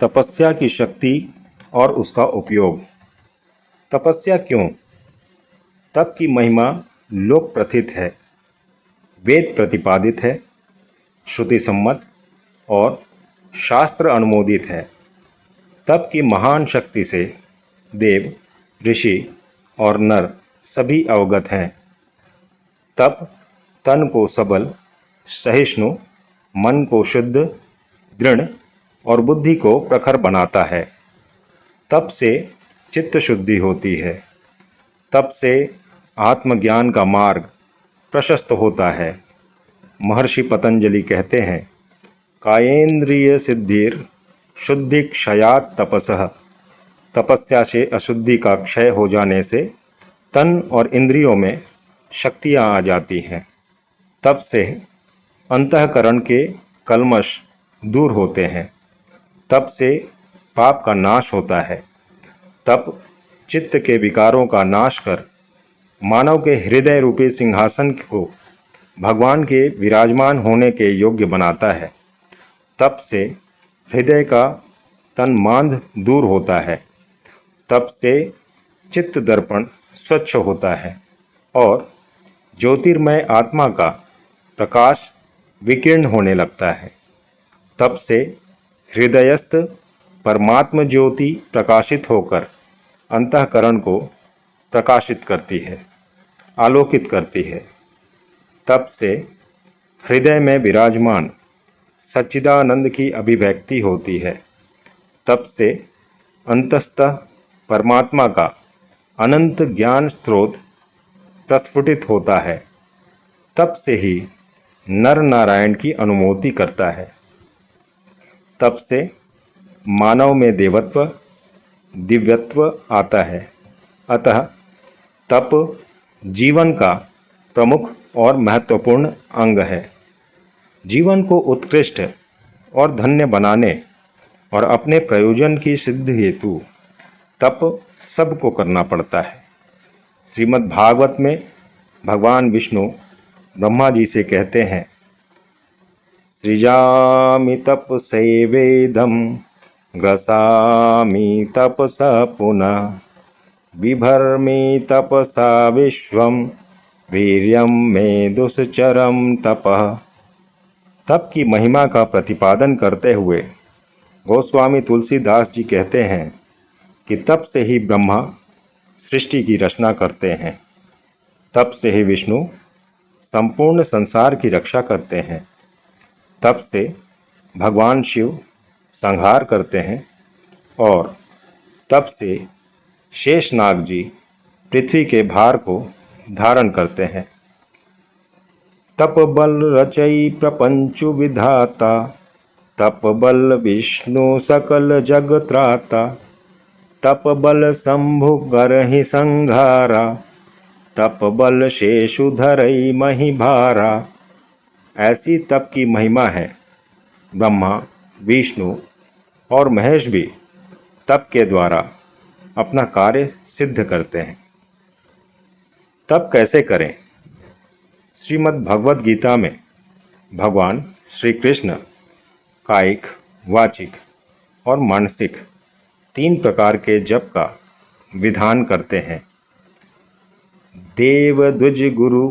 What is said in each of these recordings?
तपस्या की शक्ति और उसका उपयोग। तपस्या क्यों? तप की महिमा लोक प्रथित है, वेद प्रतिपादित है, श्रुति सम्मत और शास्त्र अनुमोदित है। तप की महान शक्ति से देव, ऋषि और नर सभी अवगत हैं। तप तन को सबल, सहिष्णु, मन को शुद्ध, दृढ़ और बुद्धि को प्रखर बनाता है। तप से चित्त शुद्धि होती है। तप से आत्मज्ञान का मार्ग प्रशस्त होता है। महर्षि पतंजलि कहते हैं, कायेंद्रिय सिद्धिर शुद्धि क्षयात् तपसः। तपस्या से अशुद्धि का क्षय हो जाने से तन और इंद्रियों में शक्तियाँ आ जाती हैं। तप से अंतःकरण के कल्मश दूर होते हैं। तप से पाप का नाश होता है। तप चित्त के विकारों का नाश कर मानव के हृदय रूपी सिंहासन को भगवान के विराजमान होने के योग्य बनाता है। तप से हृदय का तन्मांद दूर होता है। तप से चित्त दर्पण स्वच्छ होता है और ज्योतिर्मय आत्मा का प्रकाश विकीर्ण होने लगता है। तप से हृदयस्थ परमात्म ज्योति प्रकाशित होकर अंतःकरण को प्रकाशित करती है, आलोकित करती है। तप से हृदय में विराजमान सच्चिदानंद की अभिव्यक्ति होती है। तप से अंतस्तः परमात्मा का अनंत ज्ञान स्रोत प्रस्फुटित होता है। तप से ही नर नारायण की अनुभूति करता है। तप से मानव में देवत्व, दिव्यत्व आता है। अतः तप जीवन का प्रमुख और महत्वपूर्ण अंग है। जीवन को उत्कृष्ट और धन्य बनाने और अपने प्रयोजन की सिद्धि हेतु तप सबको करना पड़ता है। श्रीमद् भागवत में भगवान विष्णु ब्रह्मा जी से कहते हैं, सृजामि तपसेवेदं ग्रसामि तपसा पुनः बिभर्मि तपसा विश्वं वीर्यं मे दुश्चरं तपः। तप की महिमा का प्रतिपादन करते हुए गोस्वामी तुलसीदास जी कहते हैं कि तप से ही ब्रह्मा सृष्टि की रचना करते हैं। तप से ही विष्णु संपूर्ण संसार की रक्षा करते हैं। तप से भगवान शिव संहार करते हैं और तप से शेषनाग जी पृथ्वी के भार को धारण करते हैं। तप बल रचई प्रपंचु विधाता, तप बल विष्णु सकल जग त्राता, तप बल शंभु करहि संघारा, तप बल शेषु धरई मही भारा। ऐसी तप की महिमा है। ब्रह्मा, विष्णु और महेश भी तप के द्वारा अपना कार्य सिद्ध करते हैं। तप कैसे करें? श्रीमद् भगवद गीता में भगवान श्री कृष्ण कायिक, वाचिक और मानसिक 3 प्रकार के जप का विधान करते हैं। देव द्विज गुरु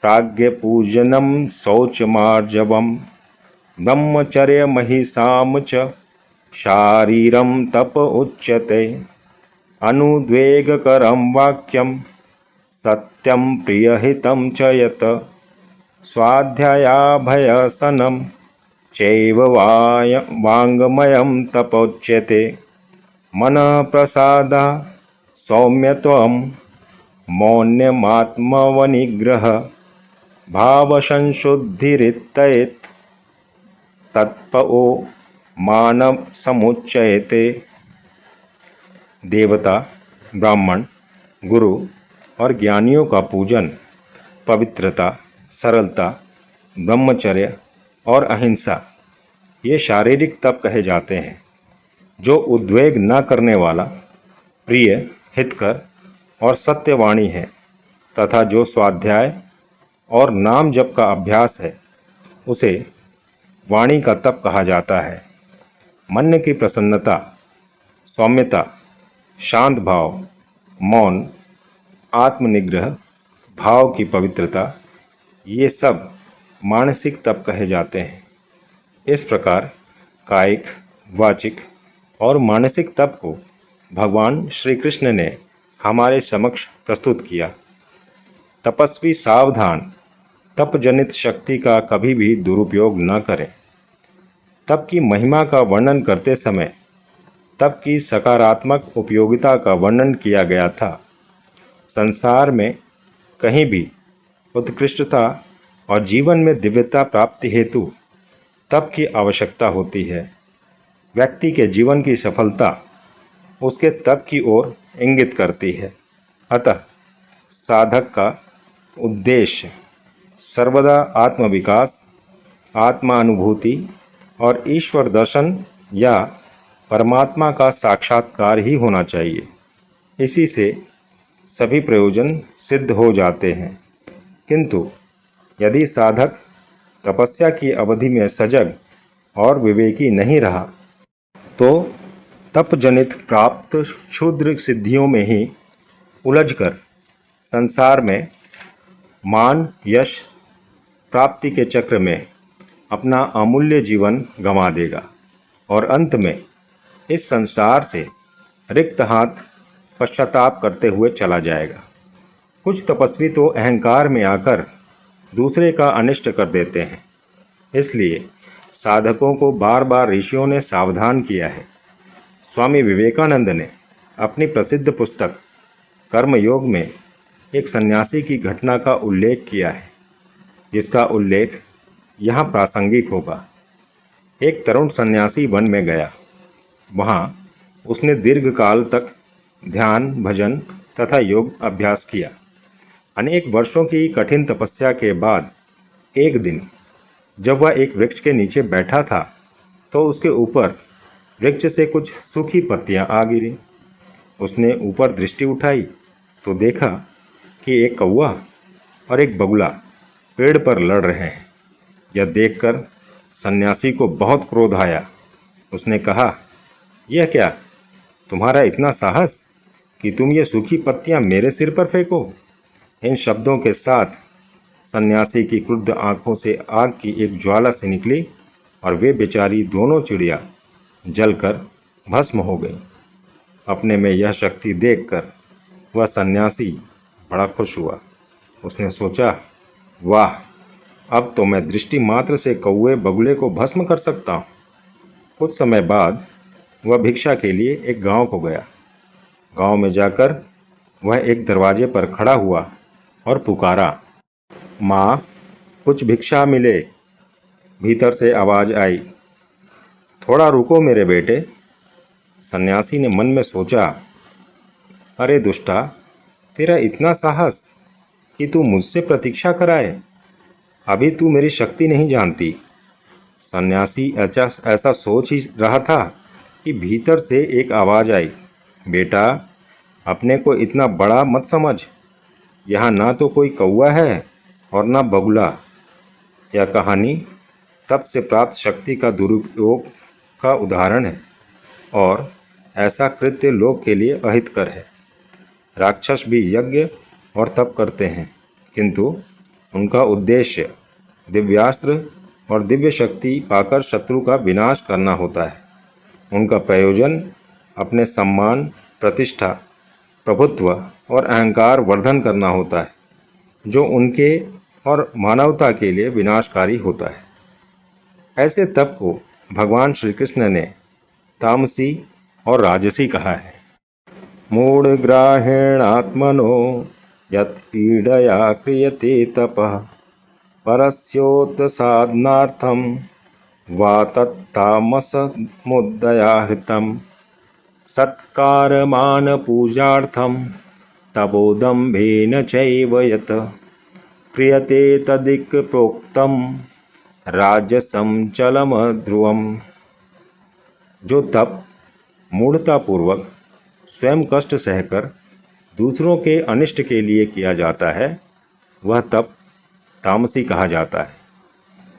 प्राज्ञ पूजनम शौचमार्जवम ब्रह्मचर्य महिषाम च शारीरम तप उच्यते। अनुद्वेगकरं वाक्यम सत्यम प्रियहितं च यत् स्वाध्यायाभयसनं चैव वाङ्मयं तपोच्यते। मनः प्रसादः सौम्यत्वं मौन्यमात्मवनिग्रह भावसंशुद्धिरित्येत् तत्पओ मानव समुच्चयते। देवता, ब्राह्मण, गुरु और ज्ञानियों का पूजन, पवित्रता, सरलता, ब्रह्मचर्य और अहिंसा ये शारीरिक तप कहे जाते हैं। जो उद्वेग न करने वाला, प्रिय, हितकर और सत्यवाणी है तथा जो स्वाध्याय और नाम जप का अभ्यास है उसे वाणी का तप कहा जाता है। मन की प्रसन्नता, सौम्यता, शांत भाव, मौन, आत्मनिग्रह, भाव की पवित्रता, ये सब मानसिक तप कहे जाते हैं। इस प्रकार कायिक, वाचिक और मानसिक तप को भगवान श्री कृष्ण ने हमारे समक्ष प्रस्तुत किया। तपस्वी सावधान, तप जनित शक्ति का कभी भी दुरुपयोग न करें। तप की महिमा का वर्णन करते समय तप की सकारात्मक उपयोगिता का वर्णन किया गया था। संसार में कहीं भी उत्कृष्टता और जीवन में दिव्यता प्राप्ति हेतु तप की आवश्यकता होती है। व्यक्ति के जीवन की सफलता उसके तप की ओर इंगित करती है। अतः साधक का उद्देश्य सर्वदा आत्मविकास, आत्मानुभूति और ईश्वर दर्शन या परमात्मा का साक्षात्कार ही होना चाहिए। इसी से सभी प्रयोजन सिद्ध हो जाते हैं। किंतु यदि साधक तपस्या की अवधि में सजग और विवेकी नहीं रहा तो तप जनित प्राप्त क्षुद्र सिद्धियों में ही उलझकर संसार में मान यश प्राप्ति के चक्र में अपना अमूल्य जीवन गंवा देगा और अंत में इस संसार से रिक्त हाथ पश्चाताप करते हुए चला जाएगा। कुछ तपस्वी तो अहंकार में आकर दूसरे का अनिष्ट कर देते हैं। इसलिए साधकों को बार बार ऋषियों ने सावधान किया है। स्वामी विवेकानंद ने अपनी प्रसिद्ध पुस्तक कर्मयोग में एक सन्यासी की घटना का उल्लेख किया है, जिसका उल्लेख यहाँ प्रासंगिक होगा। एक तरुण सन्यासी वन में गया। वहाँ उसने दीर्घकाल तक ध्यान, भजन तथा योग अभ्यास किया। अनेक वर्षों की कठिन तपस्या के बाद एक दिन जब वह एक वृक्ष के नीचे बैठा था तो उसके ऊपर वृक्ष से कुछ सूखी पत्तियां आ गिरी। उसने ऊपर दृष्टि उठाई तो देखा कि एक कौवा और एक बगुला पेड़ पर लड़ रहे हैं। यह देखकर सन्यासी को बहुत क्रोध आया। उसने कहा, यह क्या, तुम्हारा इतना साहस कि तुम ये सूखी पत्तियां मेरे सिर पर फेंको। इन शब्दों के साथ सन्यासी की क्रुद्ध आंखों से आग की एक ज्वाला से निकली और वे बेचारी दोनों चिड़िया जलकर भस्म हो गई। अपने में यह शक्ति देखकर वह सन्यासी बड़ा खुश हुआ। उसने सोचा, वाह, अब तो मैं दृष्टि मात्र से कौवे बगुले को भस्म कर सकता हूँ। कुछ समय बाद वह भिक्षा के लिए एक गांव को गया। गांव में जाकर वह एक दरवाजे पर खड़ा हुआ और पुकारा, माँ, कुछ भिक्षा मिले। भीतर से आवाज़ आई, थोड़ा रुको मेरे बेटे। सन्यासी ने मन में सोचा, अरे दुष्टा, तेरा इतना साहस कि तू मुझसे प्रतीक्षा कराए। अभी तू मेरी शक्ति नहीं जानती। सन्यासी ऐसा सोच ही रहा था कि भीतर से एक आवाज़ आई, बेटा, अपने को इतना बड़ा मत समझ। यहाँ ना तो कोई कौवा है और ना बगुला। यह कहानी तप से प्राप्त शक्ति का दुरुपयोग का उदाहरण है और ऐसा कृत्य लोक के लिए अहितकर है। राक्षस भी यज्ञ और तप करते हैं, किंतु उनका उद्देश्य दिव्यास्त्र और दिव्य शक्ति पाकर शत्रु का विनाश करना होता है। उनका प्रयोजन अपने सम्मान, प्रतिष्ठा, प्रभुत्व और अहंकार वर्धन करना होता है, जो उनके और मानवता के लिए विनाशकारी होता है। ऐसे तप को भगवान श्री कृष्ण ने तामसी और राजसी कहा है। मूढ़ग्राहेणात्मनो यत्पीडया क्रियते तपः परस्योत्साधनार्थं वा तत्तामसमुदया हृतं सत्कारमानपूजार्थं तपोदम्भेन चैव यत् क्रियते तदिक प्रोक्तं राजसं चलमध्रुवम्। जो तप मूढ़तापूर्वक स्वयं कष्ट सहकर दूसरों के अनिष्ट के लिए किया जाता है, वह तप तामसी कहा जाता है।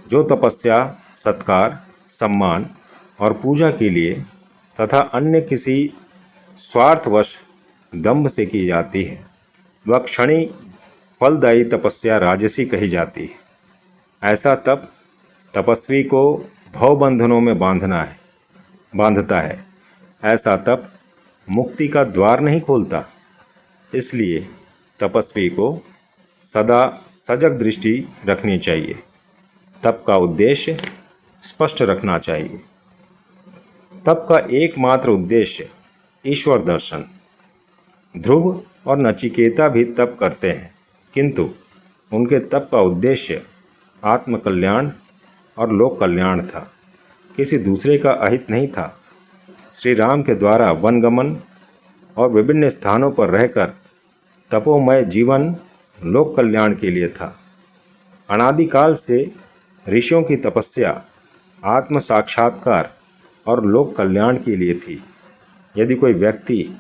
जो तपस्या सत्कार, सम्मान और पूजा के लिए तथा अन्य किसी स्वार्थवश दंभ से की जाती है, वह क्षणी फलदायी तपस्या राजसी कही जाती है। ऐसा तप तपस्वी को भवबंधनों में बांधता है। ऐसा तप मुक्ति का द्वार नहीं खोलता। इसलिए तपस्वी को सदा सजग दृष्टि रखनी चाहिए। तप का उद्देश्य स्पष्ट रखना चाहिए। तप का एकमात्र उद्देश्य ईश्वर दर्शन। ध्रुव और नचिकेता भी तप करते हैं, किंतु उनके तप का उद्देश्य आत्मकल्याण और लोक कल्याण था, किसी दूसरे का अहित नहीं था। श्री राम के द्वारा वनगमन और विभिन्न स्थानों पर रहकर तपोमय जीवन लोक कल्याण के लिए था। अनादिकाल से ऋषियों की तपस्या आत्म साक्षात्कार और लोक कल्याण के लिए थी। यदि कोई व्यक्ति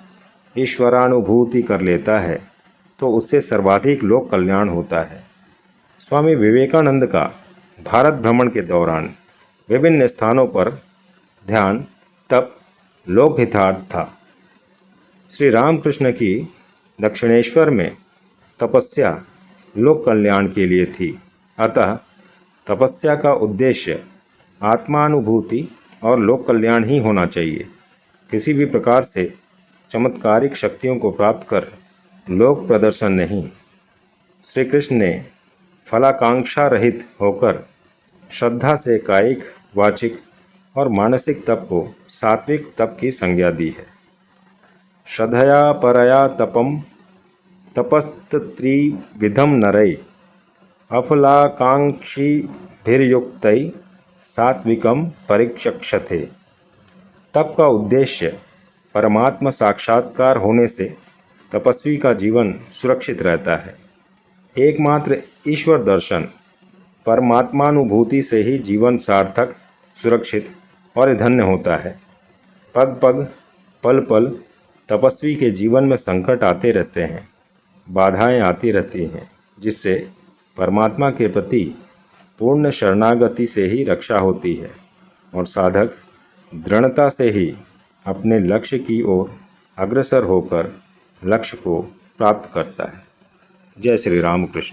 ईश्वरानुभूति कर लेता है तो उससे सर्वाधिक लोक कल्याण होता है। स्वामी विवेकानंद का भारत भ्रमण के दौरान विभिन्न स्थानों पर ध्यान, तप, लोकहितार्थ था। श्री रामकृष्ण की दक्षिणेश्वर में तपस्या लोक कल्याण के लिए थी। अतः तपस्या का उद्देश्य आत्मानुभूति और लोक कल्याण ही होना चाहिए। किसी भी प्रकार से चमत्कारिक शक्तियों को प्राप्त कर लोक प्रदर्शन नहीं। श्री कृष्ण ने फलाकांक्षा रहित होकर श्रद्धा से कायिक, वाचिक और मानसिक तप को सात्विक तप की संज्ञा दी है। श्रद्धया परया तपम तपस्त्रिविधम नरै अफलाकांक्षीभिर्युक्तै सात्विकम परिचक्षते। तप का उद्देश्य परमात्मा साक्षात्कार होने से तपस्वी का जीवन सुरक्षित रहता है। एकमात्र ईश्वर दर्शन, परमात्मानुभूति से ही जीवन सार्थक, सुरक्षित और धन्य होता है। पग पग, पल पल तपस्वी के जीवन में संकट आते रहते हैं, बाधाएं आती रहती हैं, जिससे परमात्मा के प्रति पूर्ण शरणागति से ही रक्षा होती है और साधक दृढ़ता से ही अपने लक्ष्य की ओर अग्रसर होकर लक्ष्य को प्राप्त करता है। जय श्री राम कृष्ण।